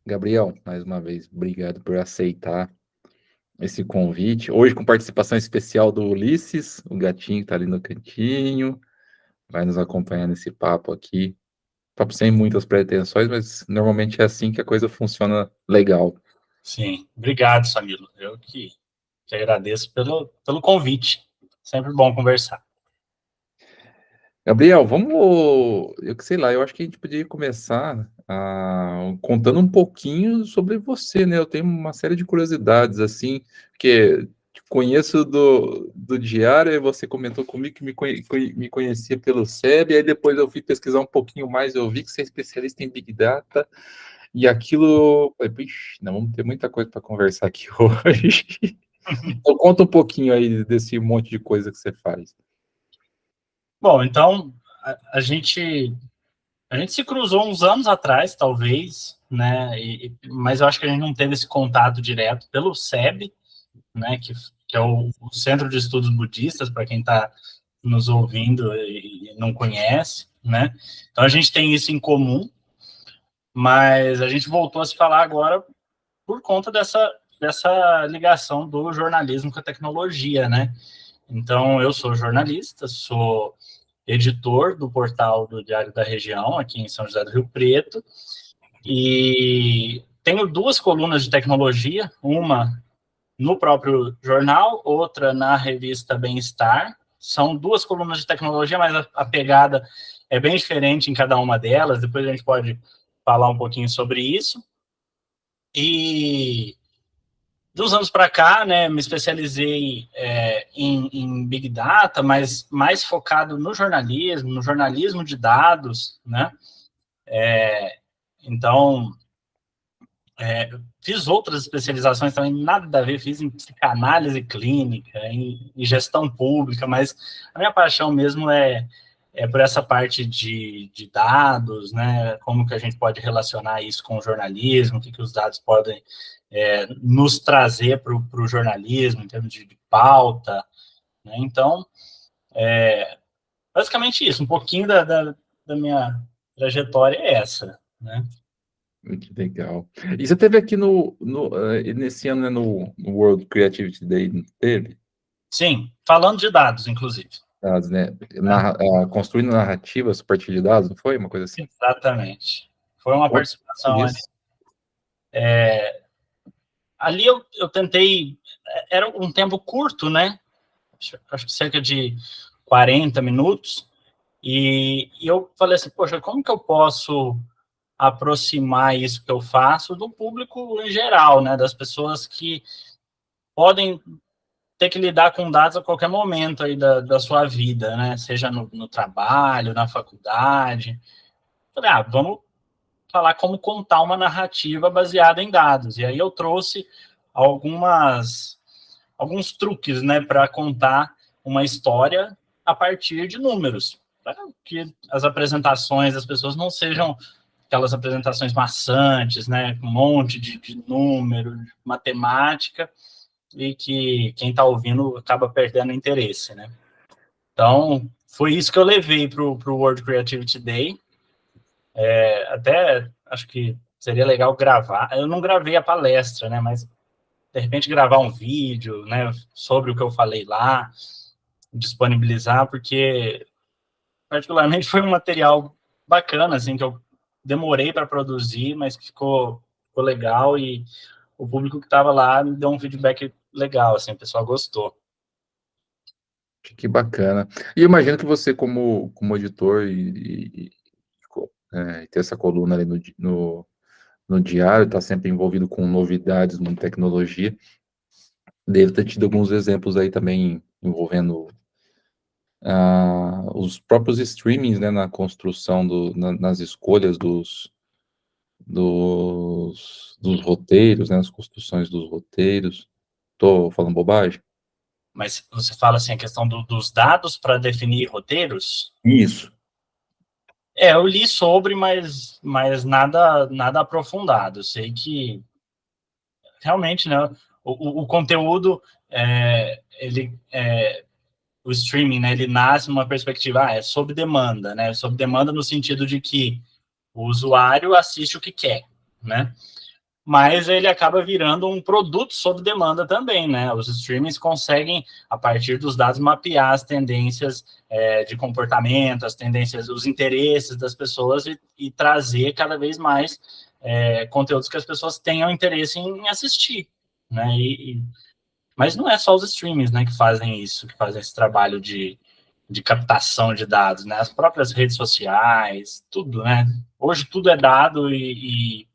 Gabriel, mais uma vez, obrigado por aceitar esse convite. Hoje com participação especial do Ulisses, o gatinho que está ali no cantinho, vai nos acompanhar nesse papo aqui. Papo sem muitas pretensões, mas normalmente é assim que a coisa funciona legal. Sim, obrigado, Samilo. Eu que agradeço pelo convite. Sempre bom conversar. Gabriel, eu que sei lá, eu acho que a gente poderia começar contando um pouquinho sobre você, né? Eu tenho uma série de curiosidades, assim, porque te conheço do Diário, e você comentou comigo que me conhecia pelo SEB, aí depois eu fui pesquisar um pouquinho mais, eu vi que você é especialista em Big Data, e aquilo, falei, "Ixi, não, vamos ter muita coisa para conversar aqui hoje." Então conta um pouquinho aí desse monte de coisa que você faz. Bom, então, a gente se cruzou uns anos atrás, talvez, né? Mas eu acho que a gente não teve esse contato direto pelo SEB, né? Que é o Centro de Estudos Budistas, para quem está nos ouvindo e não conhece, né? Então, a gente tem isso em comum, mas a gente voltou a se falar agora por conta dessa ligação do jornalismo com a tecnologia, né? Então, eu sou jornalista, sou editor do portal do Diário da Região, aqui em São José do Rio Preto, e tenho duas colunas de tecnologia, uma no próprio jornal, outra na revista Bem-Estar. São duas colunas de tecnologia, mas a pegada é bem diferente em cada uma delas, depois a gente pode falar um pouquinho sobre isso. E de uns anos para cá, né, me especializei em Big Data, mas mais focado no jornalismo de dados, né? Então, fiz outras especializações também, nada a ver, fiz em psicanálise clínica, em gestão pública, mas a minha paixão mesmo é por essa parte de dados, né? Como que a gente pode relacionar isso com o jornalismo, o que os dados podem nos trazer para o jornalismo, em termos de pauta, né? Então, basicamente isso, um pouquinho da minha trajetória é essa, né? Que legal. E você teve aqui nesse ano, né, no World Creativity Day, não teve? Sim, falando de dados, inclusive. Dados, né? Né? Construindo narrativas a partir de dados, não foi? Uma coisa assim? Exatamente. Foi uma Conta participação ali. disso. Ali eu tentei, era um tempo curto, né? Acho que cerca de 40 minutos, e eu falei assim, poxa, como que eu posso aproximar isso que eu faço do público em geral, né? Das pessoas que podem ter que lidar com dados a qualquer momento aí da sua vida, né? Seja no trabalho, na faculdade. Falei, vamos falar como contar uma narrativa baseada em dados. E aí eu trouxe alguns truques, né, para contar uma história a partir de números, para que as apresentações das pessoas não sejam aquelas apresentações maçantes, né, com um monte de número, de matemática, e que quem está ouvindo acaba perdendo interesse, né? Então, foi isso que eu levei para o World Creativity Day. Até acho que seria legal gravar. Eu não gravei a palestra, né? Mas de repente gravar um vídeo, né? Sobre o que eu falei lá, disponibilizar, porque particularmente foi um material bacana, assim, que eu demorei para produzir, mas que ficou legal e o público que estava lá me deu um feedback legal, assim, o pessoal gostou. Que bacana. E eu imagino que você, como editor ter essa coluna ali no diário, está sempre envolvido com novidades em tecnologia, deve ter tido alguns exemplos aí também envolvendo os próprios streamings, né, na construção, nas escolhas dos roteiros, né, nas construções dos roteiros. Estou falando bobagem? Mas você fala, assim, a questão dos dados para definir roteiros? Isso. Eu li sobre, mas nada aprofundado. Sei que realmente, né, o conteúdo, o streaming, né, ele nasce numa perspectiva, é sob demanda, né, sob demanda no sentido de que o usuário assiste o que quer, né, mas ele acaba virando um produto sob demanda também, né? Os streamings conseguem, a partir dos dados, mapear as tendências de comportamento, as tendências, os interesses das pessoas e trazer cada vez mais conteúdos que as pessoas tenham interesse em assistir, né? Mas não é só os streamings, né, que fazem isso, que fazem esse trabalho de captação de dados, né? As próprias redes sociais, tudo, né? Hoje tudo é dado e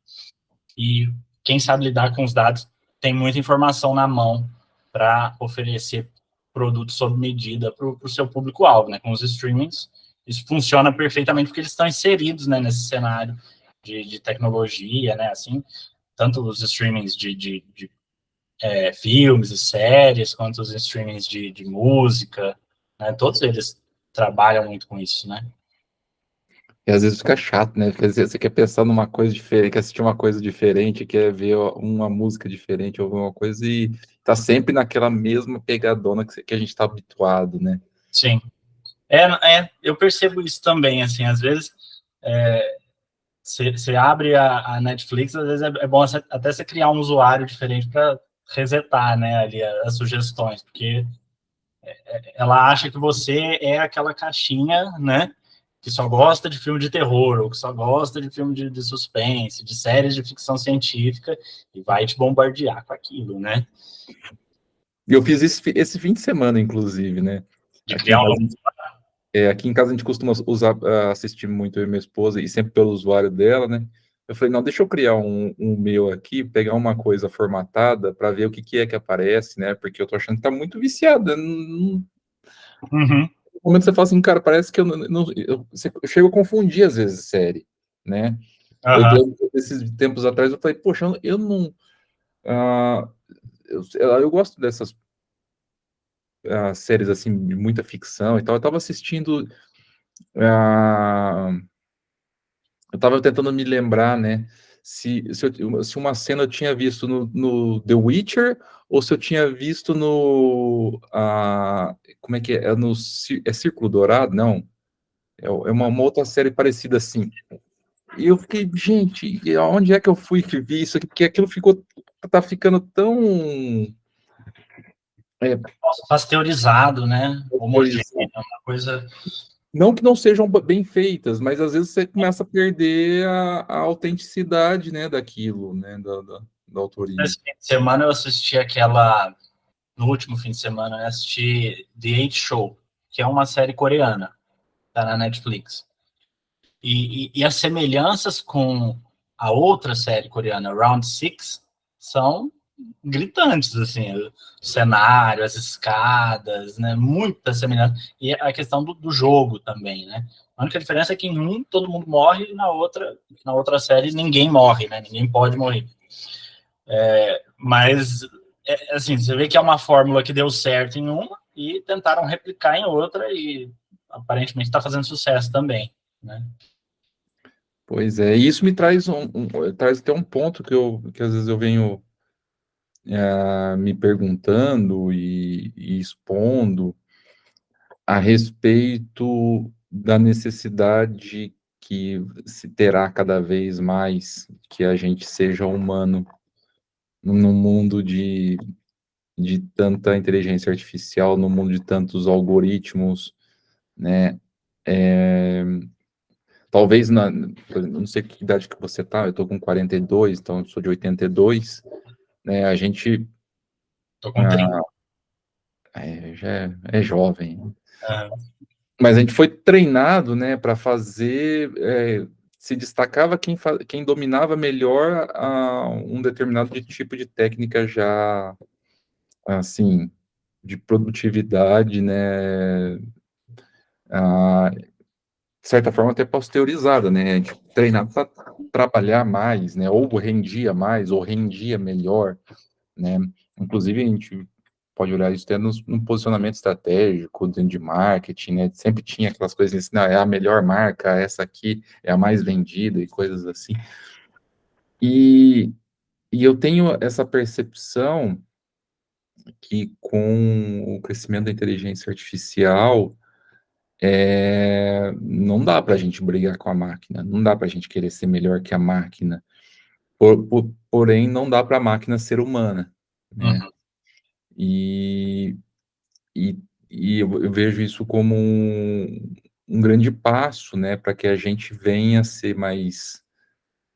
quem sabe lidar com os dados tem muita informação na mão para oferecer produtos sob medida para o seu público-alvo, né? Com os streamings, isso funciona perfeitamente porque eles estão inseridos, né, nesse cenário de tecnologia, né? Assim, tanto os streamings de filmes e séries, quanto os streamings de música, né? Todos eles trabalham muito com isso, né? E às vezes fica chato, né? Quer dizer, você quer pensar numa coisa diferente, quer assistir uma coisa diferente, quer ver uma música diferente, alguma coisa, e tá sempre naquela mesma pegadona que a gente tá habituado, né? Sim. Eu percebo isso também, assim, às vezes você abre a Netflix, às vezes é bom até você criar um usuário diferente para resetar, né, ali as sugestões, porque ela acha que você é aquela caixinha, né, que só gosta de filme de terror, ou que só gosta de filme de suspense, de séries de ficção científica, e vai te bombardear com aquilo, né? E eu fiz esse fim de semana, inclusive, né? De Aqui em criar um casa, novo. aqui em casa a gente costuma assistir muito eu e minha esposa, e sempre pelo usuário dela, né? Eu falei, não, deixa eu criar um meu aqui, pegar uma coisa formatada para ver o que é que aparece, né? Porque eu tô achando que tá muito viciado. Uhum. No momento você fala assim, cara, parece que eu chego a confundir às vezes série, né? Eu Uhum. lembro desses tempos atrás, eu falei, poxa, eu não. ah, eu gosto dessas séries assim, de muita ficção e tal. Eu tava assistindo. ah, eu tava tentando me lembrar, né? Se uma cena eu tinha visto no The Witcher ou se eu tinha visto no. Como é que é? É Círculo Dourado? Não. É uma outra série parecida assim. E eu fiquei, gente, onde é que eu fui que vi isso aqui? Porque aquilo tá ficando tão Pasteurizado, né? Homogêneo, pasteurizado. uma coisa. Não que não sejam bem feitas, mas às vezes você começa a perder a autenticidade, né, daquilo, né, da autoria. Esse fim de semana eu assisti aquela. No último fim de semana, eu assisti The Eight Show, que é uma série coreana, tá na Netflix. E as semelhanças com a outra série coreana, Round Six, são gritantes, assim, o cenário, as escadas, né, muita semelhança, e a questão do jogo também, né, a única diferença é que em um todo mundo morre e na outra série ninguém morre, né, ninguém pode morrer, mas, assim, você vê que é uma fórmula que deu certo em uma e tentaram replicar em outra e aparentemente está fazendo sucesso também, né. Pois é, e isso me traz traz até um ponto que às vezes eu venho me perguntando e expondo a respeito da necessidade que se terá cada vez mais que a gente seja humano no mundo de tanta inteligência artificial, no mundo de tantos algoritmos, né? É, talvez, não sei que idade que você tá, eu tô com 42, então eu sou de 82, né? A gente Tô com 30. já é jovem, Ah, mas a gente foi treinado, né, para fazer, se destacava quem dominava melhor um determinado tipo de técnica já, assim, de produtividade, né, de certa forma até pasteurizada, né, a gente treinado para trabalhar mais, né, ou rendia mais, ou rendia melhor, né, inclusive a gente pode olhar isso até no posicionamento estratégico, dentro de marketing, né? Sempre tinha aquelas coisas assim, não, é a melhor marca, essa aqui é a mais vendida e coisas assim. E, e eu tenho essa percepção que com o crescimento da inteligência artificial, não dá para a gente brigar com a máquina, não dá para a gente querer ser melhor que a máquina, Porém, não dá para a máquina ser humana, né? Uhum. E, e, e eu vejo isso como um grande passo, né, para que a gente venha a ser mais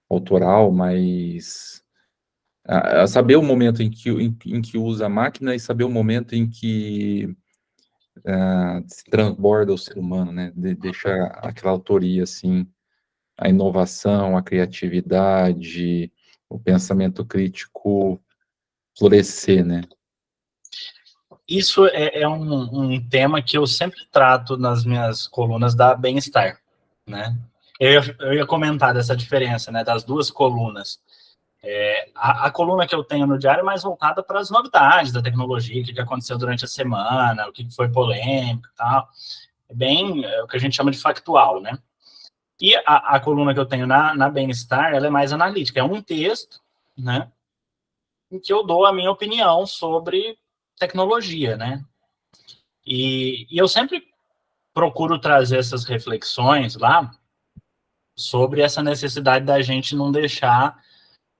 autoral, mais a saber o momento em que usa a máquina e saber o momento em que se transborda o ser humano, né? Deixa aquela autoria assim, a inovação, a criatividade, o pensamento crítico florescer, né? Isso é um tema que eu sempre trato nas minhas colunas da Bem-Estar, né? Eu ia comentar dessa diferença, né, das duas colunas. A coluna que eu tenho no diário é mais voltada para as novidades da tecnologia, o que aconteceu durante a semana, o que foi polêmico e tal. É bem o que a gente chama de factual, né? E a coluna que eu tenho na Bem-Estar, ela é mais analítica. É um texto, né, em que eu dou a minha opinião sobre tecnologia, né? E eu sempre procuro trazer essas reflexões lá sobre essa necessidade da gente não deixar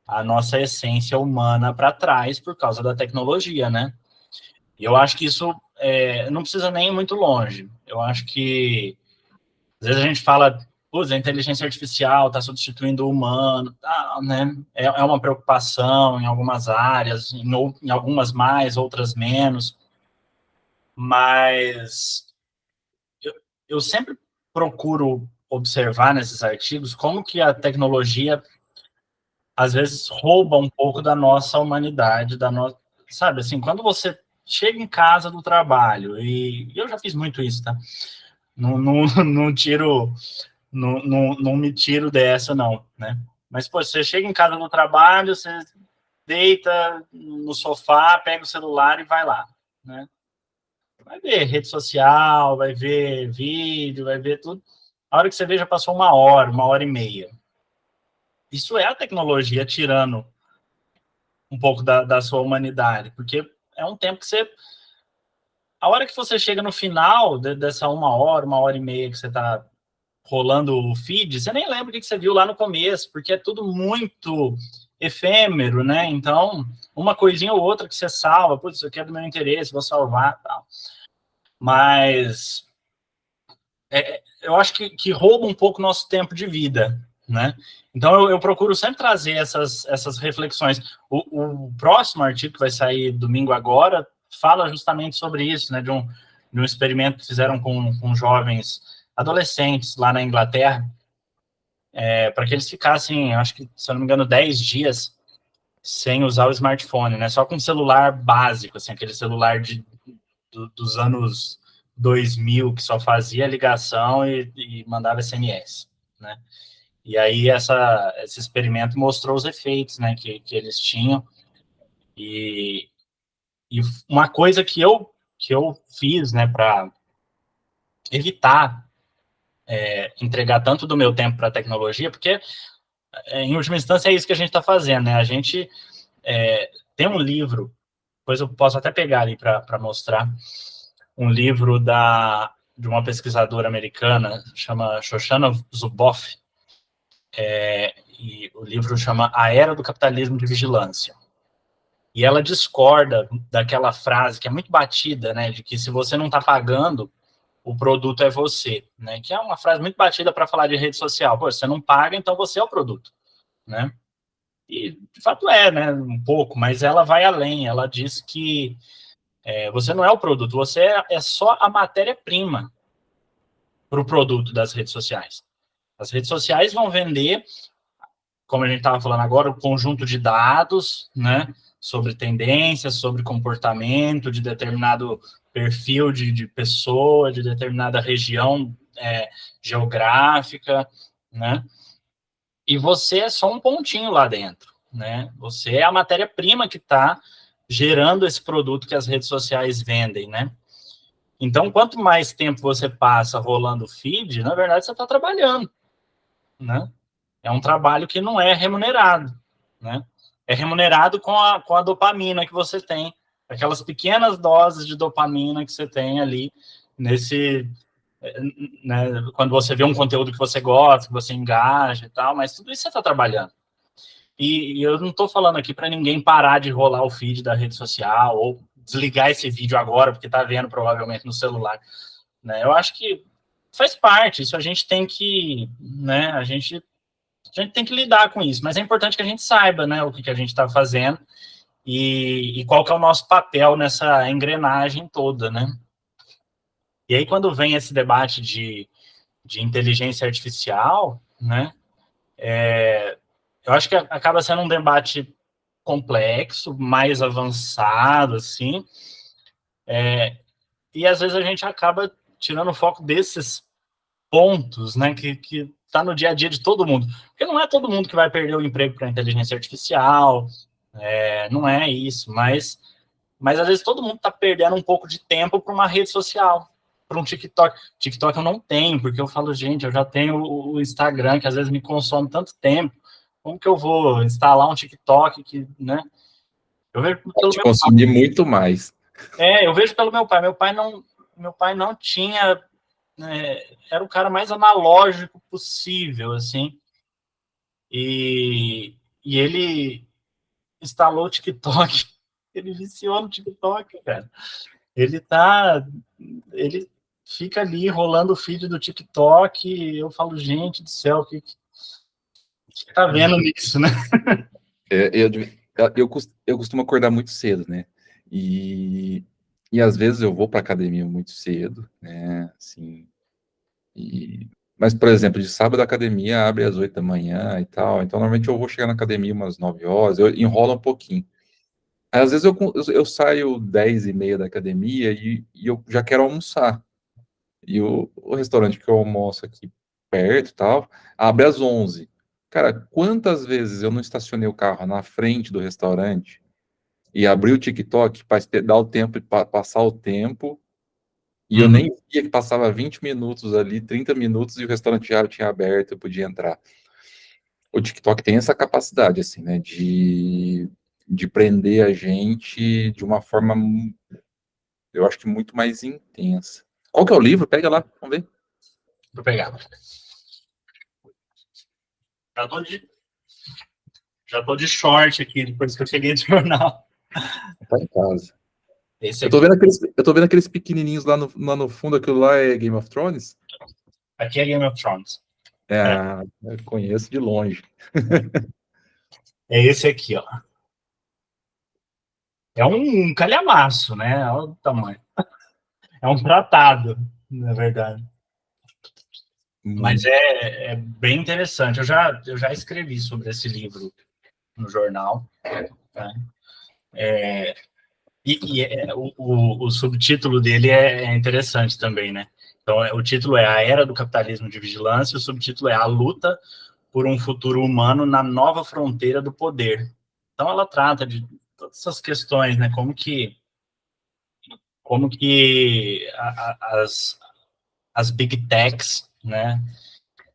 a nossa essência humana para trás por causa da tecnologia, né? E eu acho que isso não precisa nem ir muito longe. Eu acho que, às vezes a gente fala, putz, a inteligência artificial está substituindo o humano, tá, né? É uma preocupação em algumas áreas, em algumas mais, outras menos, mas eu sempre procuro observar nesses artigos como que a tecnologia às vezes rouba um pouco da nossa humanidade, sabe, assim, quando você chega em casa do trabalho, e eu já fiz muito isso, tá? Não tiro, não me tiro dessa, não, né? Mas, pô, você chega em casa do trabalho, você deita no sofá, pega o celular e vai lá, né? Vai ver rede social, vai ver vídeo, vai ver tudo. A hora que você vê, já passou 1 hora, 1 hora e meia. Isso é a tecnologia tirando um pouco da sua humanidade, porque é um tempo que você... A hora que você chega no final dessa 1 hora, 1 hora e meia que você está rolando o feed, você nem lembra o que você viu lá no começo, porque é tudo muito efêmero, né? Então, uma coisinha ou outra que você salva, putz, isso aqui é do meu interesse, vou salvar, tal. Mas eu acho que rouba um pouco o nosso tempo de vida, né? Então, eu procuro sempre trazer essas reflexões. O próximo artigo que vai sair domingo agora fala justamente sobre isso, né? De um experimento que fizeram com jovens adolescentes lá na Inglaterra, para que eles ficassem, acho que, se eu não me engano, 10 dias sem usar o smartphone, né? Só com celular básico, assim, aquele celular dos anos 2000, que só fazia ligação e mandava SMS, né? E aí esse experimento mostrou os efeitos, né, que eles tinham. E uma coisa que eu fiz, né, para evitar entregar tanto do meu tempo para a tecnologia, porque, em última instância, é isso que a gente está fazendo, né? A gente tem um livro, depois eu posso até pegar ali para mostrar, um livro de uma pesquisadora americana, chama Shoshana Zuboff, e o livro chama A Era do Capitalismo de Vigilância. E ela discorda daquela frase que é muito batida, né, de que se você não está pagando, o produto é você, né, que é uma frase muito batida para falar de rede social. Pô, você não paga, então você é o produto, né? E, de fato, né, um pouco, mas ela vai além. Ela diz que você não é o produto, você é só a matéria-prima para o produto das redes sociais. As redes sociais vão vender, como a gente estava falando agora, o conjunto de dados, né, sobre tendências, sobre comportamento de determinado perfil de pessoa, de determinada região geográfica, né, e você é só um pontinho lá dentro, né, você é a matéria-prima que está gerando esse produto que as redes sociais vendem, né. Então, quanto mais tempo você passa rolando o feed, na verdade, você está trabalhando, né? É um trabalho que não é remunerado, né? É remunerado com a dopamina que você tem, aquelas pequenas doses de dopamina que você tem ali nesse, né, quando você vê um conteúdo que você gosta, que você engaja e tal, mas tudo isso você está trabalhando. E eu não estou falando aqui para ninguém parar de rolar o feed da rede social ou desligar esse vídeo agora, porque está vendo provavelmente no celular. Né? Eu acho que faz parte, isso a gente tem que, né, a gente tem que lidar com isso, mas é importante que a gente saiba, né, o que a gente está fazendo e qual que é o nosso papel nessa engrenagem toda, né? E aí, quando vem esse debate de inteligência artificial, né, eu acho que acaba sendo um debate complexo, mais avançado, assim, e às vezes a gente acaba tirando o foco desses pontos, né, que tá no dia a dia de todo mundo. Porque não é todo mundo que vai perder o emprego para a inteligência artificial, não é isso, mas às vezes todo mundo está perdendo um pouco de tempo para uma rede social, para um TikTok. TikTok eu não tenho, porque eu falo, gente, eu já tenho o Instagram, que às vezes me consome tanto tempo, como que eu vou instalar um TikTok que, né? Eu vejo Pode pelo te meu consumir muito mais. eu vejo pelo meu pai. Meu pai não tinha, era o cara mais analógico possível, assim. E ele instalou o TikTok, ele viciou no TikTok, cara. Ele ele fica ali rolando o feed do TikTok e eu falo, gente do céu, o que tá vendo nisso, né? É, eu costumo acordar muito cedo, né? E às vezes eu vou para academia muito cedo, né? Assim, mas, por exemplo, de sábado a academia abre às 8 da manhã e tal, então normalmente eu vou chegar na academia umas 9 horas, eu enrolo um pouquinho. Às vezes eu saio 10 e meia da academia e eu já quero almoçar. E o restaurante que eu almoço aqui perto e tal, abre às 11. Cara, quantas vezes eu não estacionei o carro na frente do restaurante e abri o TikTok para dar o tempo, para passar o tempo, e eu nem via que passava 20 minutos ali, 30 minutos, e o restaurante já tinha aberto, eu podia entrar. O TikTok tem essa capacidade, assim, né, de prender a gente de uma forma, eu acho que muito mais intensa. Qual que é o livro? Pega lá, vamos ver. Vou pegar. Já tô de, já tô de short aqui, depois que eu cheguei de jornal. Tá em casa. Esse Eu tô aqui. vendo aqueles pequenininhos lá no fundo, aquilo lá é Game of Thrones? Aqui é Game of Thrones. É, É, eu conheço de longe. é esse aqui, ó. É um calhamaço, né? Olha o tamanho. É um tratado, na verdade. Mas Muito. é bem interessante. Eu já escrevi sobre esse livro no jornal. Tá? O subtítulo dele é interessante também, né? Então, o título é A Era do Capitalismo de Vigilância, e o subtítulo é A Luta por um Futuro Humano na Nova Fronteira do Poder. Então, ela trata de todas essas questões, né? Como que as big techs, né,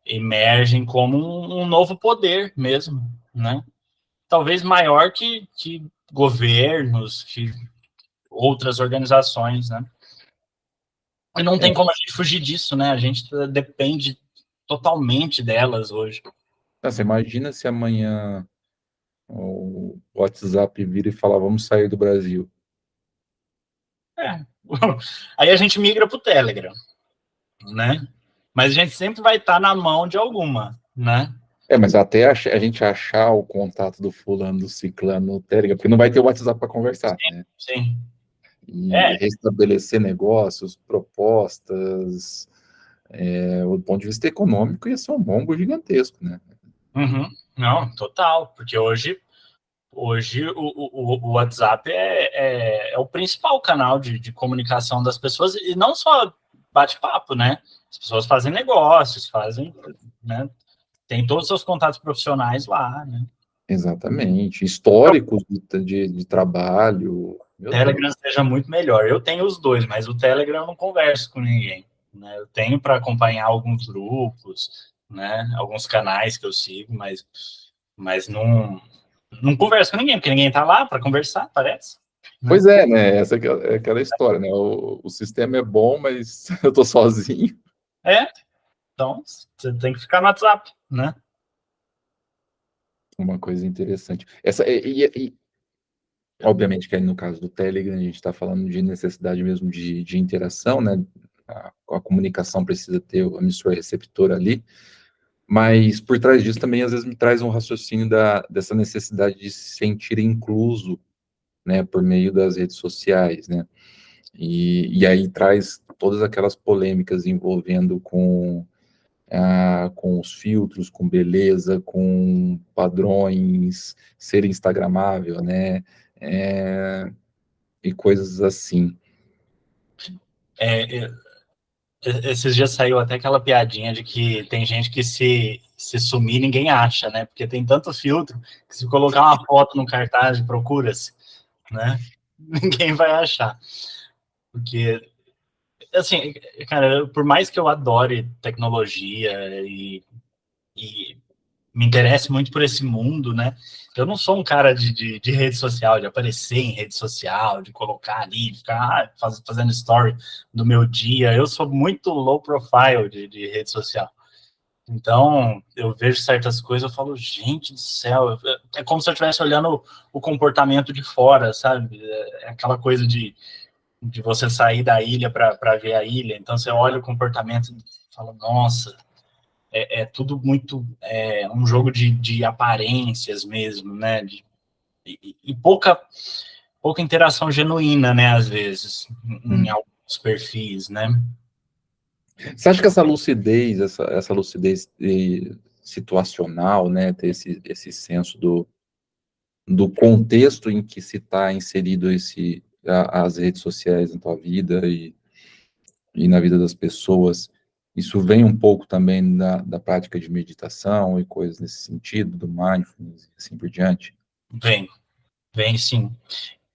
emergem como um novo poder mesmo, né? Talvez maior que governos, que outras organizações, né? E não tem É, como a gente fugir disso, né? A gente depende totalmente delas hoje. você imagina se amanhã o WhatsApp vira e fala, vamos sair do Brasil. É. Aí a gente migra para o Telegram, né? Mas a gente sempre vai estar na mão de alguma, né? É, mas até a gente achar o contato do fulano, do ciclano no Telegram, porque não vai ter o WhatsApp para conversar, né? Sim. E É. restabelecer negócios, propostas, do ponto de vista econômico, ia ser um rombo gigantesco, né? Uhum. Não, total. Porque hoje o WhatsApp é o principal canal de comunicação das pessoas, e não só bate-papo, né? As pessoas fazem negócios, fazem, né? Tem todos os seus contatos profissionais lá, né? Exatamente. Históricos de trabalho. Meu Telegram Deus. seja muito melhor. Eu tenho os dois, mas o Telegram eu não converso com ninguém. Né? Eu tenho para acompanhar alguns grupos, né? Alguns canais que eu sigo, mas não converso com ninguém, porque ninguém está lá para conversar, parece. Né? Pois é, né? Essa é aquela história, né? O sistema é bom, mas eu tô sozinho. Então você tem que ficar no WhatsApp, né? uma coisa interessante. Obviamente que aí no caso do Telegram a gente está falando de necessidade mesmo de interação, né? A comunicação precisa ter o emissor e receptor ali, mas por trás disso também às vezes me traz um raciocínio dessa necessidade de se sentir incluso, né, por meio das redes sociais, né? E aí traz todas aquelas polêmicas envolvendo com os filtros, com beleza, com padrões, ser instagramável, né? E coisas assim. Esses dias saiu até aquela piadinha de que tem gente que se sumir ninguém acha, né? Porque tem tanto filtro que se colocar uma foto no cartaz de procura-se, né? Ninguém vai achar. Porque, assim, cara, por mais que eu adore tecnologia e me interesse muito por esse mundo, né? Eu não sou um cara de rede social, de aparecer em rede social, de colocar ali, de ficar fazendo story do meu dia. Eu sou muito low profile de rede social. Então, eu vejo certas coisas, eu falo, gente do céu, é como se eu estivesse olhando o comportamento de fora, sabe? É aquela coisa de você sair da ilha para ver a ilha. Então, você olha o comportamento e fala, nossa, tudo muito um jogo de aparências mesmo, né? E pouca interação genuína, né? Às vezes, em alguns perfis, né? Você acha que essa lucidez, essa lucidez situacional, né, ter esse senso do contexto em que se está inserido as redes sociais na tua vida e na vida das pessoas, isso vem um pouco também da prática de meditação e coisas nesse sentido, do mindfulness e assim por diante? Vem sim.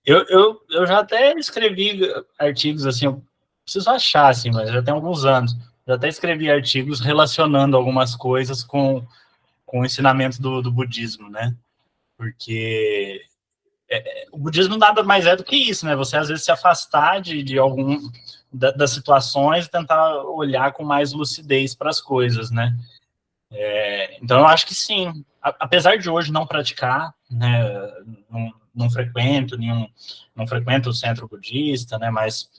Eu já até escrevi artigos, assim, eu preciso achar, assim, mas já tem alguns anos. Já até escrevi artigos relacionando algumas coisas com o ensinamento do budismo, né? Porque o budismo nada mais é do que isso, né? Você, às vezes, se afastar de algum das situações e tentar olhar com mais lucidez para as coisas, né? Então, eu acho que sim. Apesar de hoje não praticar, né? Não frequento não frequento o centro budista, né? Mas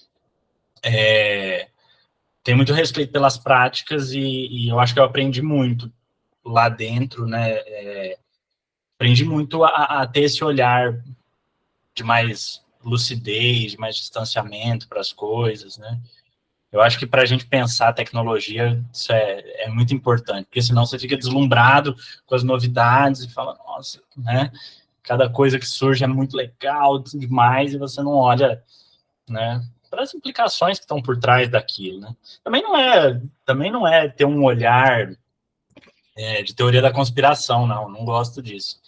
tem muito respeito pelas práticas e eu acho que eu aprendi muito lá dentro, né? Aprendi muito a ter esse olhar de mais lucidez, de mais distanciamento para as coisas, né? Eu acho que para a gente pensar a tecnologia, isso é muito importante, porque senão você fica deslumbrado com as novidades e fala, nossa, né? Cada coisa que surge é muito legal demais e você não olha, né, para as implicações que estão por trás daquilo, né? Também não é ter um olhar de teoria da conspiração, não gosto disso.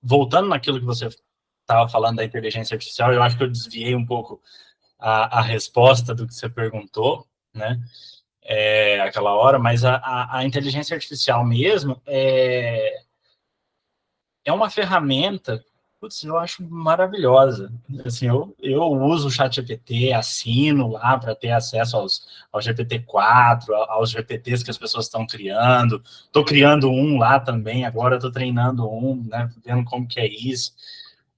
Voltando naquilo que você estava falando da inteligência artificial, eu acho que eu desviei um pouco a resposta do que você perguntou, né? Aquela hora, mas a inteligência artificial mesmo é uma ferramenta, putz, eu acho maravilhosa. Assim, eu uso o ChatGPT, assino lá para ter acesso ao GPT-4, aos GPTs que as pessoas estão criando. Estou criando um lá também, agora estou treinando um, né, vendo como que é isso.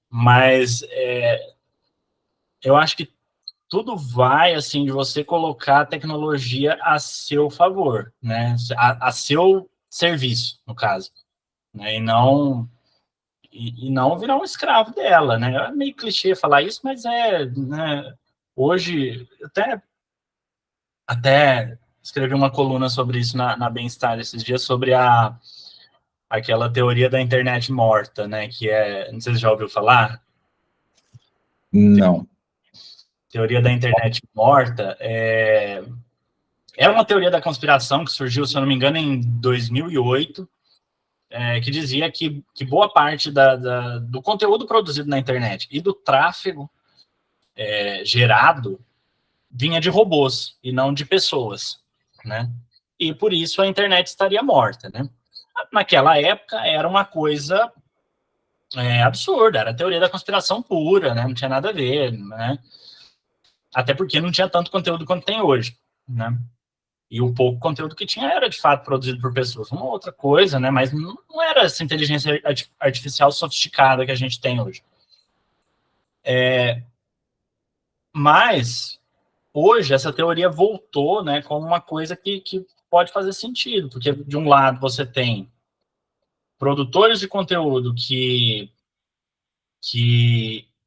Mas eu acho que tudo vai, assim, de você colocar a tecnologia a seu favor, né? A seu serviço, no caso, né? E não virar um escravo dela, né? É meio clichê falar isso, mas né? Hoje, até escrevi uma coluna sobre isso na Bem-Estar esses dias, sobre aquela teoria da internet morta, né? Que não sei se você já ouviu falar. Não. Teoria da internet morta é uma teoria da conspiração que surgiu, se eu não me engano, em 2008, que dizia que boa parte do conteúdo produzido na internet e do tráfego gerado vinha de robôs e não de pessoas, né? E por isso a internet estaria morta, né? Naquela época era uma coisa absurda, era a teoria da conspiração pura, né? Não tinha nada a ver, né? Até porque não tinha tanto conteúdo quanto tem hoje, né? E o pouco conteúdo que tinha era, de fato, produzido por pessoas. Uma outra coisa, né? Mas não era essa inteligência artificial sofisticada que a gente tem hoje. Mas, hoje, essa teoria voltou, né, como uma coisa que pode fazer sentido. Porque, de um lado, você tem produtores de conteúdo que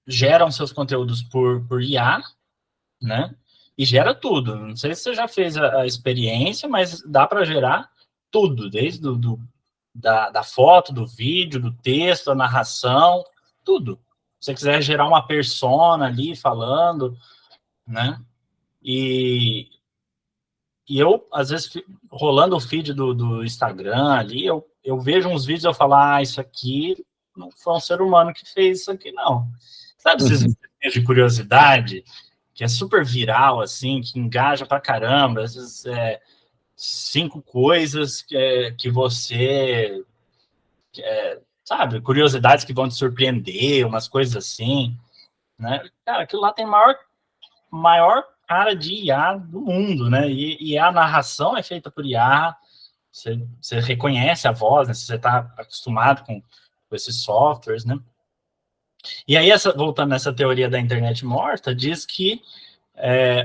geram seus conteúdos por IA, né? E gera tudo. Não sei se você já fez a experiência, mas dá para gerar tudo, desde da foto, do vídeo, do texto, a narração, tudo. Se você quiser gerar uma persona ali falando, né? E eu, às vezes, rolando o feed do Instagram ali, eu vejo uns vídeos e eu falo, isso aqui não foi um ser humano que fez isso aqui, não. Sabe esses vídeos de curiosidade, que é super viral, assim, que engaja pra caramba, às vezes 5 coisas que você... sabe, curiosidades que vão te surpreender, umas coisas assim, né? Cara, aquilo lá tem maior cara de IA do mundo, né? E a narração é feita por IA, você reconhece a voz, né? Você está acostumado com esses softwares, né? E aí, voltando nessa teoria da internet morta, diz que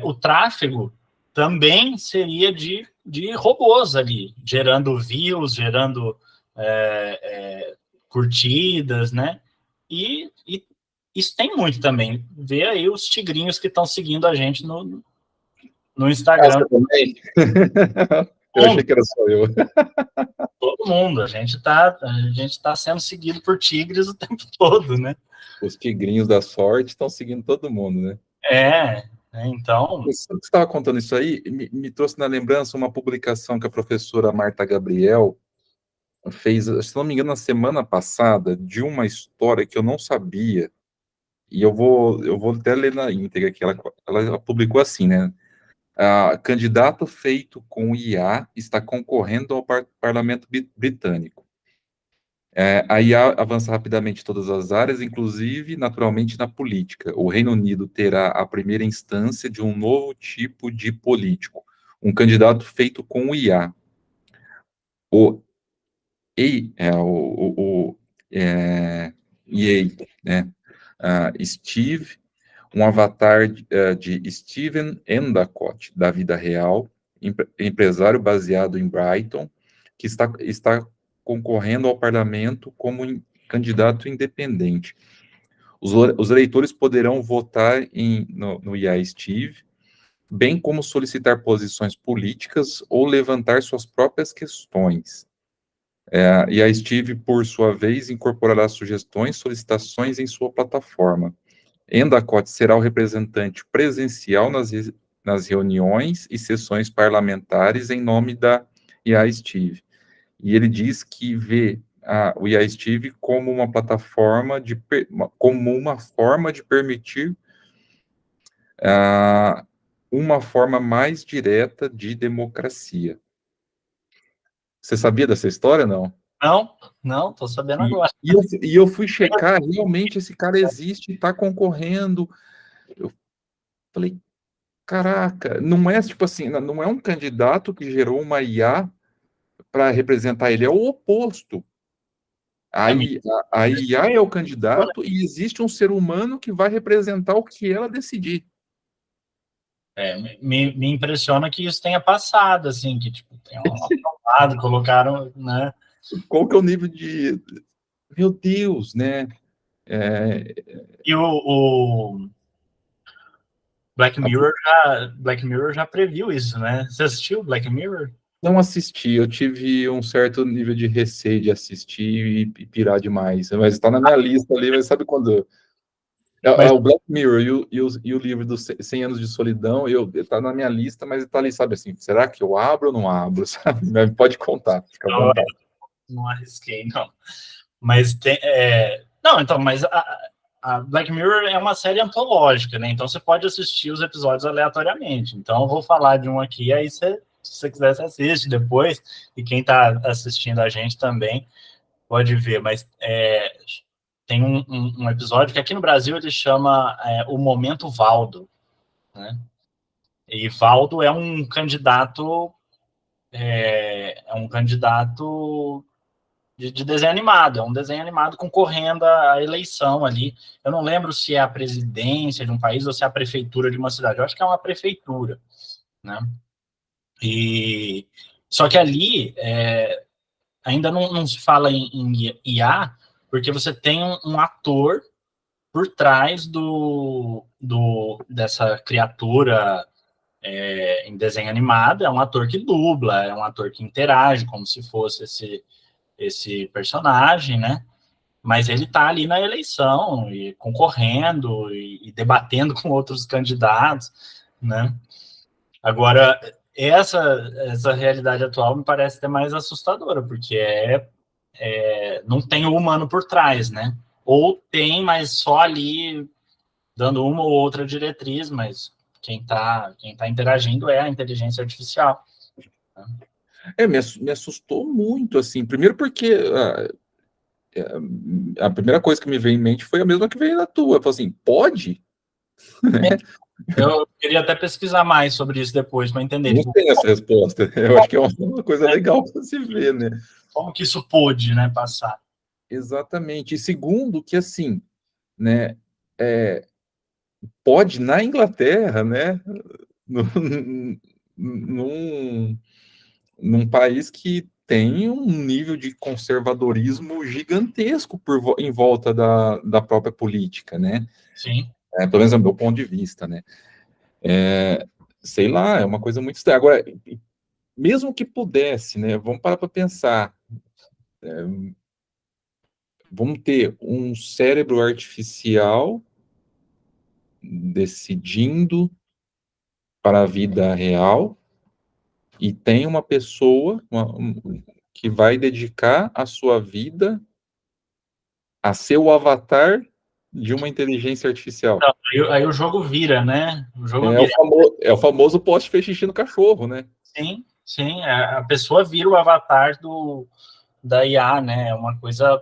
o tráfego também seria de robôs ali, gerando views, gerando curtidas, né? E isso tem muito também. Vê aí os tigrinhos que estão seguindo a gente no Instagram. Também? Eu achei que era só eu. Todo mundo. A gente tá sendo seguido por tigres o tempo todo, né? Os tigrinhos da sorte estão seguindo todo mundo, né? Então... Você estava contando isso aí, me trouxe na lembrança uma publicação que a professora Marta Gabriel fez, se não me engano, na semana passada, de uma história que eu não sabia, e eu vou até ler na íntegra, que ela publicou assim, né? Candidato feito com IA está concorrendo ao parlamento britânico. A IA avança rapidamente em todas as áreas, inclusive, naturalmente, na política. O Reino Unido terá a primeira instância de um novo tipo de político, um candidato feito com IA. O EA, né? Steve, um avatar de Steven Endacott, da vida real, empresário baseado em Brighton, que está concorrendo ao parlamento como candidato independente. Os eleitores poderão votar no IA Steve, bem como solicitar posições políticas ou levantar suas próprias questões. E a Steve, por sua vez, incorporará sugestões, solicitações em sua plataforma. Endacott será o representante presencial nas reuniões e sessões parlamentares em nome da IA Steve. E ele diz que vê o IA Steve como uma plataforma, como uma forma de permitir uma forma mais direta de democracia. Você sabia dessa história, não? Não, tô sabendo agora. E eu fui checar, realmente esse cara existe, está concorrendo. Eu falei, caraca, não é tipo assim, não é um candidato que gerou uma IA para representar ele, é o oposto. A IA é o candidato e existe um ser humano que vai representar o que ela decidir. Me impressiona que isso tenha passado, assim, que tipo, tenham aprovado, colocaram, né? Qual que é o nível de... Meu Deus, né? E o Black Mirror já previu isso, né? Você assistiu Black Mirror? Não assisti, eu tive um certo nível de receio de assistir e pirar demais, mas está na minha lista ali, mas sabe quando... o Black Mirror e o livro dos 100 Anos de Solidão, tá na minha lista, mas tá ali, sabe assim, será que eu abro ou não abro, sabe? Pode contar, fica à vontade. Não arrisquei, não. Mas tem... Não, então, mas a Black Mirror é uma série antológica, né? Então você pode assistir os episódios aleatoriamente. Então eu vou falar de um aqui, aí se você quiser, você assiste depois, e quem tá assistindo a gente também pode ver, mas tem um episódio que aqui no Brasil ele chama O Momento Valdo, né? E Valdo é um candidato é um candidato de desenho animado, é um desenho animado concorrendo à eleição ali. Eu não lembro se é a presidência de um país ou se é a prefeitura de uma cidade. Eu acho que é uma prefeitura, né? E só que ali ainda não se fala em IA, porque você tem um ator por trás dessa criatura em desenho animado, é um ator que dubla, é um ator que interage como se fosse esse personagem, né? Mas ele está ali na eleição, e concorrendo, e debatendo com outros candidatos, né? Agora, essa realidade atual me parece até mais assustadora, porque não tem o humano por trás, né? Ou tem, mas só ali dando uma ou outra diretriz, mas quem tá interagindo é a inteligência artificial. Me assustou muito, assim. Primeiro porque a primeira coisa que me veio em mente foi a mesma que veio na tua. Eu falei assim, pode? Eu queria até pesquisar mais sobre isso depois, para entender. Não Tipo, tem essa resposta. Eu acho que é uma coisa legal para se ver, né? como que isso pôde, né, passar? Exatamente. E segundo, que assim, né, pode na Inglaterra, né, num, num país que tem um nível de conservadorismo gigantesco em volta da própria política, né? Sim. Pelo menos é o meu ponto de vista, né? Sei lá, é uma coisa muito estranha. Agora, mesmo que pudesse, né? Vamos parar para pensar. Vamos ter um cérebro artificial decidindo para a vida real e tem uma pessoa que vai dedicar a sua vida a ser o avatar de uma inteligência artificial. Então, aí o jogo vira, né? O jogo É o vira. famoso, é o famoso poste fez xixi no cachorro, né? Sim, sim. A pessoa vira o avatar da IA, né? É uma coisa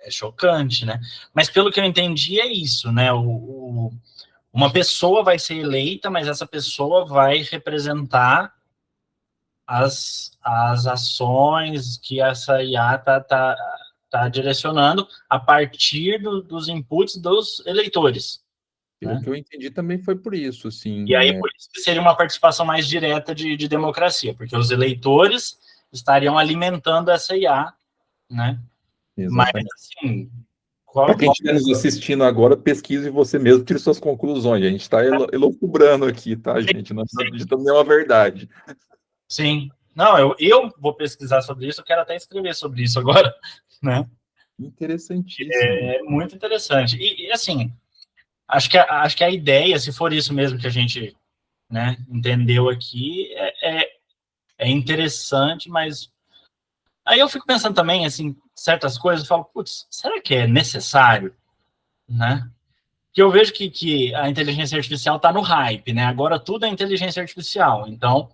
chocante, né? Mas pelo que eu entendi é isso, né? Uma pessoa vai ser eleita, mas essa pessoa vai representar as ações que essa IA tá direcionando a partir dos inputs dos eleitores, Pelo né? que eu entendi, também foi por isso, assim, E aí, né? por isso que seria uma participação mais direta de democracia, porque os eleitores estariam alimentando essa IA, né? Mas, Exatamente. assim, Para quem estiver nos assistindo agora, pesquise você mesmo, tire suas conclusões. A gente está elucubrando aqui, tá, gente? Não está dizendo nenhuma verdade. sim. Não, eu vou pesquisar sobre isso, eu quero até escrever sobre isso agora, né? Interessantíssimo. É muito interessante. Assim, acho que a ideia, se for isso mesmo que a gente, né, entendeu aqui, é interessante, mas aí eu fico pensando também, assim, certas coisas, eu falo, putz, será que é necessário, né? Que eu vejo que a inteligência artificial está no hype, né? Agora tudo é inteligência artificial. Então,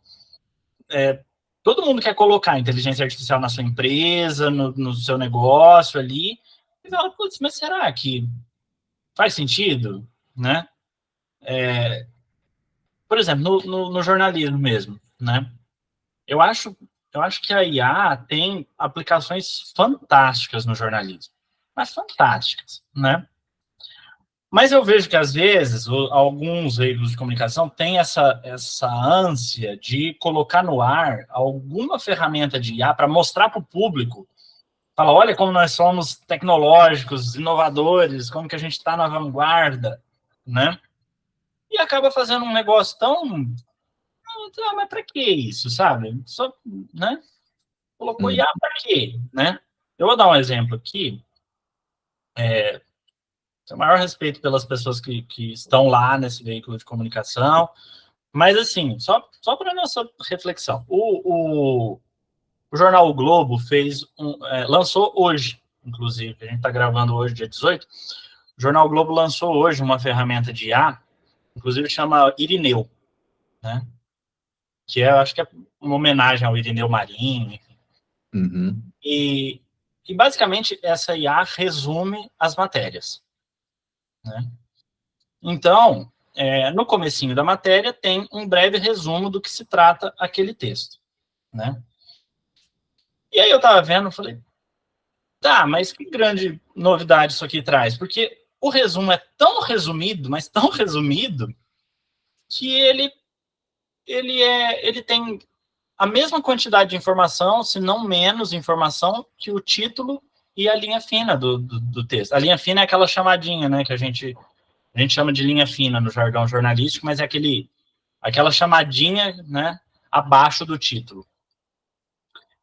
todo mundo quer colocar a inteligência artificial na sua empresa, no seu negócio ali, e fala, putz, mas será que faz sentido, né? Por exemplo, no jornalismo mesmo, né? Eu acho, eu acho que a IA tem aplicações fantásticas no jornalismo, mas fantásticas, né? Mas eu vejo que, às vezes, alguns veículos de comunicação têm essa ânsia de colocar no ar alguma ferramenta de IA para mostrar para o público, falar, olha como nós somos tecnológicos, inovadores, como que a gente está na vanguarda, né? E acaba fazendo um negócio tão... mas para que isso, sabe? Só, né? Colocou IA para quê, né? Eu vou dar um exemplo aqui. Tenho o maior respeito pelas pessoas que estão lá nesse veículo de comunicação, mas, assim, só para nossa reflexão, o jornal o Globo lançou hoje, inclusive, a gente está gravando hoje, dia 18, o jornal o Globo lançou hoje uma ferramenta de IA, inclusive chama Irineu, né? Que acho que é uma homenagem ao Irineu Marinho, Uhum. e basicamente essa IA resume as matérias, né? Então, no comecinho da matéria tem um breve resumo do que se trata aquele texto, né? E aí eu estava vendo, falei, tá, mas que grande novidade isso aqui traz? Porque o resumo é tão resumido, mas tão resumido, que ele tem a mesma quantidade de informação, se não menos informação, que o título e a linha fina do texto. A linha fina é aquela chamadinha, né, que a gente chama de linha fina no jargão jornalístico, mas é aquela chamadinha, né, abaixo do título.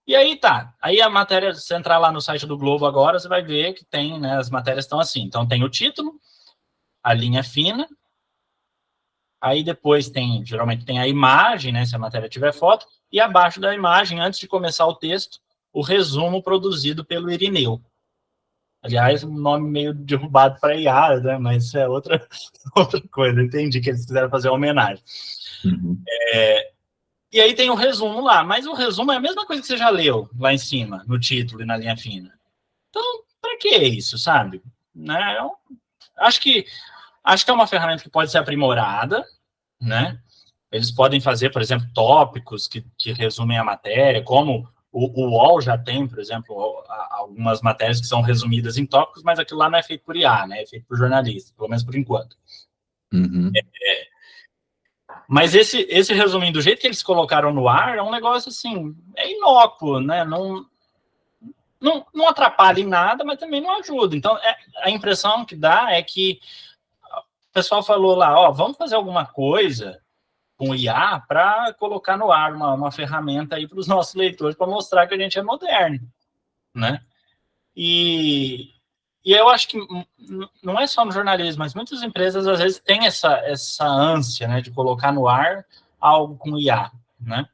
E aí tá, aí a matéria, se você entrar lá no site do Globo agora, você vai ver que tem, né, as matérias estão assim. Então tem o título, a linha fina, aí depois geralmente tem a imagem, né, se a matéria tiver foto, e abaixo da imagem, antes de começar o texto, o resumo produzido pelo Irineu. Aliás, um nome meio derrubado para IA, né, mas isso é outra coisa, entendi que eles quiseram fazer uma homenagem. Uhum. E aí tem o resumo lá, mas o resumo é a mesma coisa que você já leu lá em cima, no título e na linha fina. Então, para que isso, sabe? Né? Acho que é uma ferramenta que pode ser aprimorada, né? Eles podem fazer, por exemplo, tópicos que resumem a matéria, como o UOL já tem, por exemplo, algumas matérias que são resumidas em tópicos, mas aquilo lá não é feito por IA, né? É feito por jornalista, pelo menos por enquanto. Uhum. Mas esse resuminho, do jeito que eles colocaram no ar, é um negócio assim, é inócuo, né? Não atrapalha em nada, mas também não ajuda. Então, a impressão que dá é que o pessoal falou lá, ó, vamos fazer alguma coisa com IA para colocar no ar uma ferramenta aí para os nossos leitores, para mostrar que a gente é moderno, né? E eu acho que não é só no jornalismo, mas muitas empresas, às vezes, têm essa ânsia, né, de colocar no ar algo com IA, né?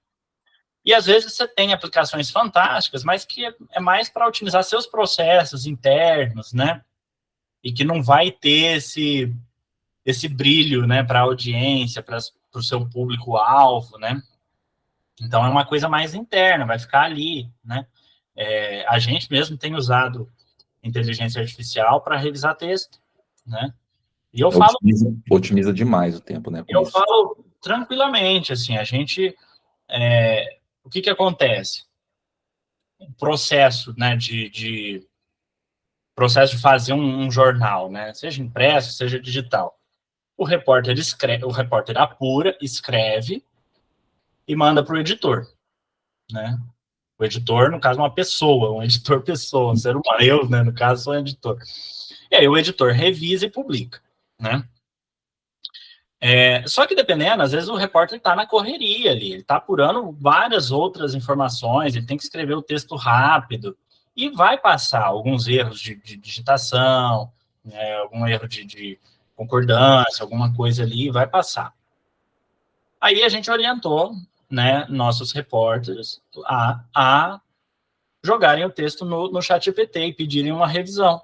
E, às vezes, você tem aplicações fantásticas, mas que é mais para otimizar seus processos internos, né? E que não vai ter esse brilho, né, para a audiência, para o seu público-alvo, né? Então, é uma coisa mais interna, vai ficar ali, né? A gente mesmo tem usado inteligência artificial para revisar texto, né? E eu falo... Otimiza demais o tempo, né? Eu falo tranquilamente, assim, a gente... o que acontece? O processo, né, processo de fazer um jornal, né? Seja impresso, seja digital. O repórter apura, escreve e manda para o editor, né? O editor, no caso, uma pessoa, um editor-pessoa, um ser humano. Eu, né, no caso, sou um editor. E aí o editor revisa e publica, né? Só que dependendo, às vezes o repórter está na correria ali, ele está apurando várias outras informações, ele tem que escrever o texto rápido, e vai passar alguns erros de digitação, né, algum erro de concordância, alguma coisa ali, vai passar. Aí a gente orientou, né, nossos repórteres a jogarem o texto no ChatGPT e pedirem uma revisão,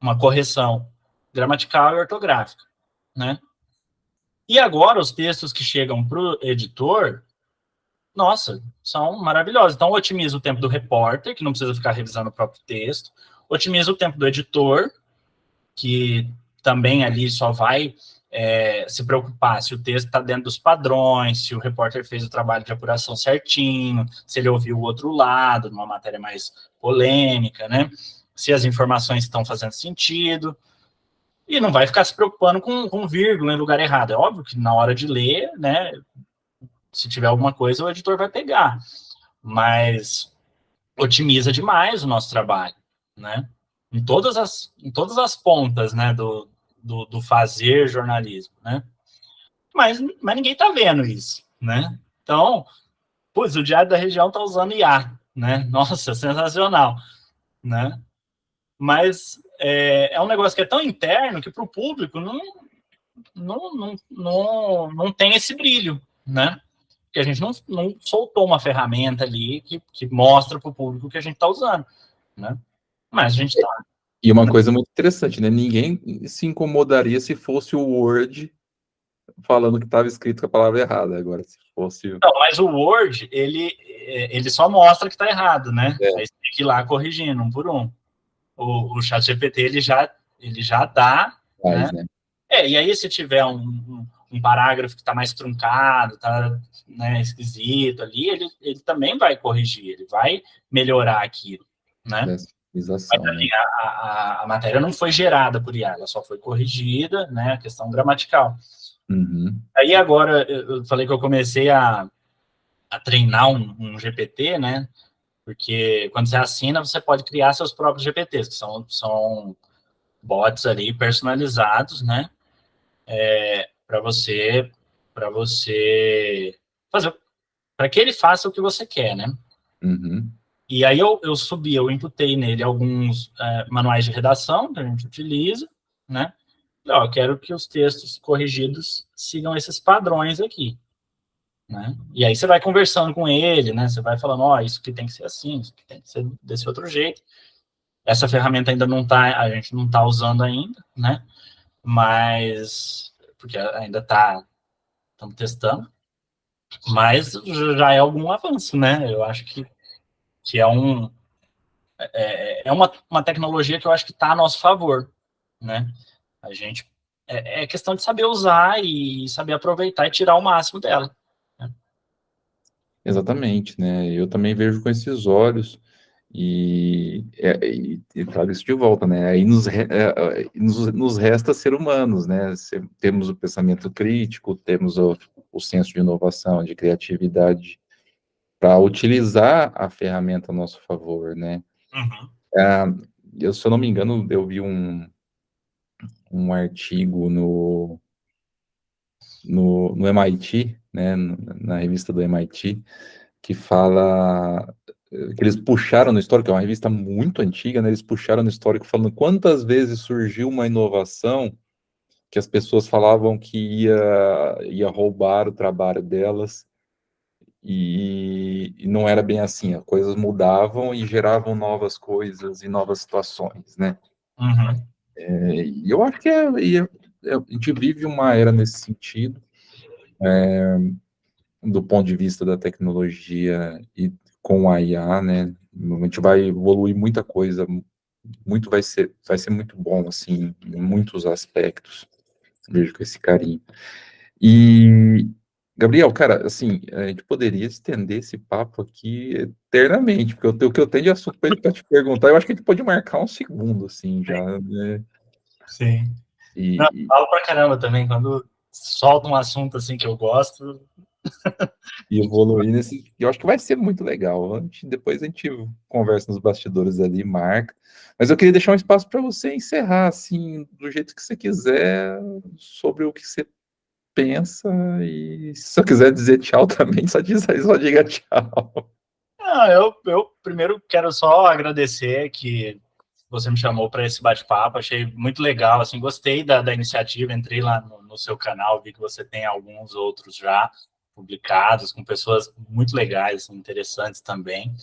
uma correção gramatical e ortográfica, né? E agora os textos que chegam para o editor, nossa, são maravilhosos. Então, otimiza o tempo do repórter, que não precisa ficar revisando o próprio texto, otimiza o tempo do editor, que também ali só vai se preocupar se o texto está dentro dos padrões, se o repórter fez o trabalho de apuração certinho, se ele ouviu o outro lado, numa matéria mais polêmica, né? Se as informações estão fazendo sentido. E não vai ficar se preocupando com vírgula em lugar errado. É óbvio que na hora de ler, né, se tiver alguma coisa, o editor vai pegar. Mas otimiza demais o nosso trabalho, né? Em todas as pontas, né, do fazer jornalismo, né? Mas ninguém está vendo isso, né? Então, putz, o Diário da Região está usando IA, né? Nossa, sensacional, né? Mas é um negócio que é tão interno que para o público não tem esse brilho, né? Porque a gente não soltou uma ferramenta ali que mostra para o público que a gente está usando, né? Mas a gente está... E uma coisa muito interessante, né? Ninguém se incomodaria se fosse o Word falando que estava escrito com a palavra errada. Agora, se fosse... Não, mas o Word, ele só mostra que está errado, né? Aí você tem que ir lá corrigindo, um por um. O ChatGPT, ele já dá, né? E aí se tiver um parágrafo que está mais truncado, está, né, esquisito ali, ele também vai corrigir, ele vai melhorar aquilo, né? Dessa Mas utilização, né? assim, a matéria não foi gerada por IA, ela só foi corrigida, né, a questão gramatical. Uhum. Aí agora, eu falei que eu comecei a treinar um GPT, né? Porque quando você assina, você pode criar seus próprios GPTs, que são bots ali personalizados, né? Para você fazer, para que ele faça o que você quer, né? Uhum. E aí eu imputei nele alguns manuais de redação que a gente utiliza, né? E, ó, eu quero que os textos corrigidos sigam esses padrões aqui, né? E aí você vai conversando com ele, né? Você vai falando, ó, isso que tem que ser assim, isso que tem que ser desse outro jeito. Essa ferramenta ainda não tá, a gente não está usando ainda, né? Mas porque ainda estamos testando, mas já é algum avanço, né? Eu acho que é uma tecnologia que eu acho que está a nosso favor, né? A gente é questão de saber usar e saber aproveitar e tirar o máximo dela, né? Exatamente, né? Eu também vejo com esses olhos e trago isso de volta, né? Aí nos resta ser humanos, né? Temos o pensamento crítico, temos o senso de inovação, de criatividade para utilizar a ferramenta a nosso favor, né? Uhum. Se eu não me engano, eu vi um artigo no MIT, né? Na revista do MIT, que fala que eles puxaram no histórico, é uma revista muito antiga, né? Eles puxaram no histórico falando quantas vezes surgiu uma inovação que as pessoas falavam que ia roubar o trabalho delas e não era bem assim, as coisas mudavam e geravam novas coisas e novas situações, né? Uhum. E eu acho que a gente vive uma era nesse sentido, do ponto de vista da tecnologia e com a IA, né? A gente vai evoluir muita coisa, vai ser muito bom, assim, em muitos aspectos. Vejo com esse carinho. E, Gabriel, cara, assim, a gente poderia estender esse papo aqui eternamente, porque o que eu tenho de assunto para te perguntar, eu acho que a gente pode marcar um segundo, assim, já, né? Sim. Não, E, falo pra caramba também, quando solta um assunto assim que eu gosto. e evoluir nesse. Eu acho que vai ser muito legal. Depois a gente conversa nos bastidores ali, marca. Mas eu queria deixar um espaço para você encerrar, assim, do jeito que você quiser, sobre o que você pensa. E se você quiser dizer tchau também, só diz aí, só diga tchau. Não, eu primeiro quero só agradecer que você me chamou para esse bate-papo, achei muito legal, assim, gostei da iniciativa, entrei lá no seu canal, vi que você tem alguns outros já publicados, com pessoas muito legais, assim, interessantes também.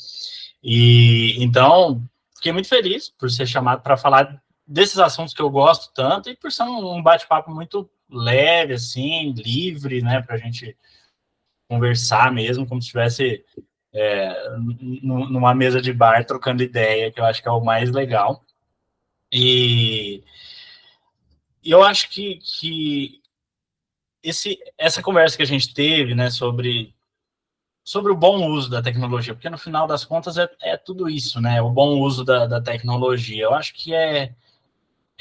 E então, fiquei muito feliz por ser chamado para falar desses assuntos que eu gosto tanto e por ser um bate-papo muito leve, assim, livre, né, para a gente conversar mesmo, como se estivesse numa mesa de bar trocando ideia, que eu acho que é o mais legal. E eu acho que essa conversa que a gente teve, né, sobre o bom uso da tecnologia, porque no final das contas é tudo isso, né, o bom uso da tecnologia. Eu acho que é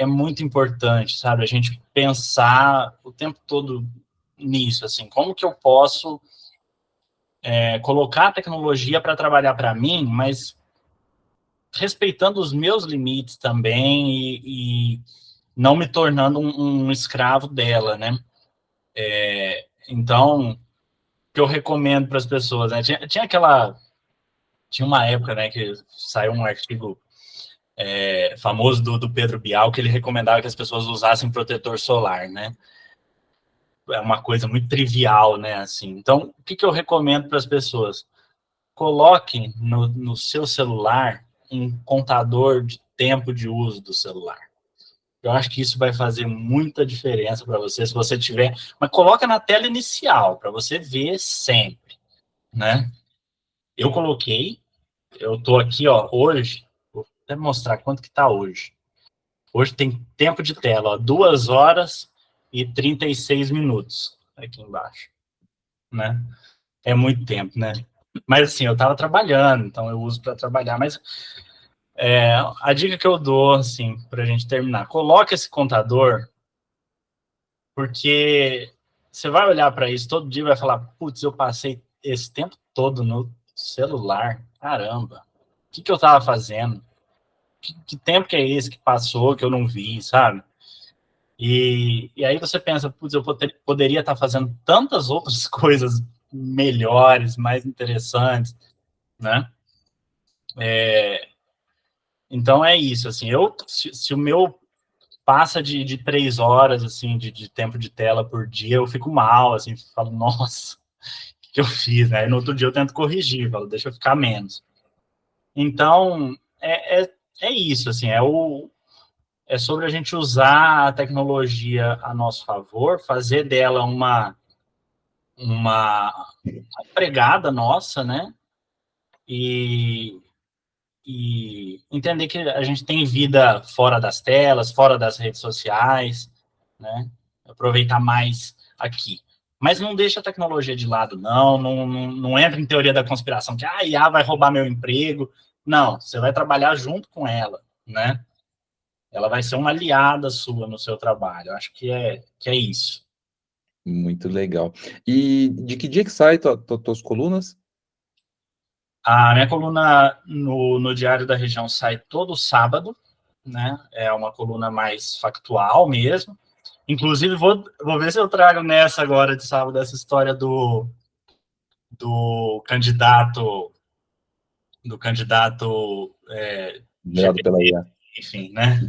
muito importante, sabe, a gente pensar o tempo todo nisso, assim, como que eu posso colocar a tecnologia para trabalhar para mim, mas respeitando os meus limites também e não me tornando um escravo dela, né? Então, o que eu recomendo para as pessoas, né? Tinha uma época, né, que saiu um artigo famoso do Pedro Bial que ele recomendava que as pessoas usassem protetor solar, né? É uma coisa muito trivial, né? Assim, então, o que eu recomendo para as pessoas? Coloque no seu celular um contador de tempo de uso do celular. Eu acho que isso vai fazer muita diferença para você, se você tiver. Mas coloca na tela inicial, para você ver sempre, né? Eu coloquei, eu estou aqui, ó, hoje, vou até mostrar quanto que está hoje. Hoje tem tempo de tela, ó, 2 horas e 36 minutos aqui embaixo, né? É muito tempo, né? Mas assim, eu estava trabalhando, então eu uso para trabalhar, mas a dica que eu dou, assim, para a gente terminar, coloque esse contador, porque você vai olhar para isso todo dia e vai falar, putz, eu passei esse tempo todo no celular, caramba, o que eu estava fazendo? Que tempo que é esse que passou, que eu não vi, sabe? E aí você pensa, putz, eu poderia estar fazendo tantas outras coisas melhores, mais interessantes, né? Então é isso, assim, se o meu passa de 3 horas, assim, de tempo de tela por dia, eu fico mal, assim, falo, nossa, o que eu fiz, né? E no outro dia eu tento corrigir, falo, deixa eu ficar menos. Então, é isso, assim, é sobre a gente usar a tecnologia a nosso favor, fazer dela uma empregada nossa, né? E entender que a gente tem vida fora das telas, fora das redes sociais, né? Aproveitar mais aqui. Mas não deixa a tecnologia de lado, não entra em teoria da conspiração, que a IA vai roubar meu emprego. Não, você vai trabalhar junto com ela, né? Ela vai ser uma aliada sua no seu trabalho. Eu acho que é isso. Muito legal. E de que dia que sai tuas colunas? A minha coluna no Diário da Região sai todo sábado, né? É uma coluna mais factual mesmo. Inclusive, vou ver se eu trago nessa agora de sábado essa história do candidato Gerado pela GPT, IA. enfim, né?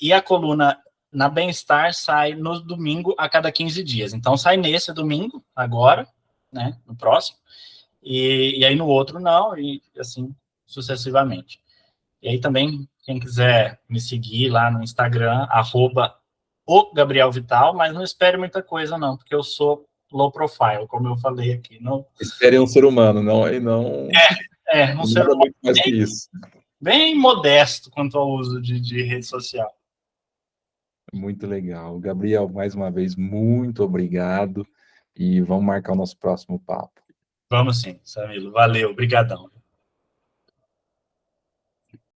E a coluna na Bem-Estar sai no domingo a cada 15 dias. Então, sai nesse domingo, agora, né? No próximo. E aí no outro não, e assim sucessivamente. E aí também, quem quiser me seguir lá no Instagram, @o_Gabriel_Vital, mas não espere muita coisa não, porque eu sou low profile, como eu falei aqui. Não, Espere um ser humano, não, e não não ser nada muito mais que bem, isso. bem modesto quanto ao uso de rede social. Muito legal. Gabriel, mais uma vez, muito obrigado. E vamos marcar o nosso próximo papo. Vamos sim, Samilo. Valeu, brigadão.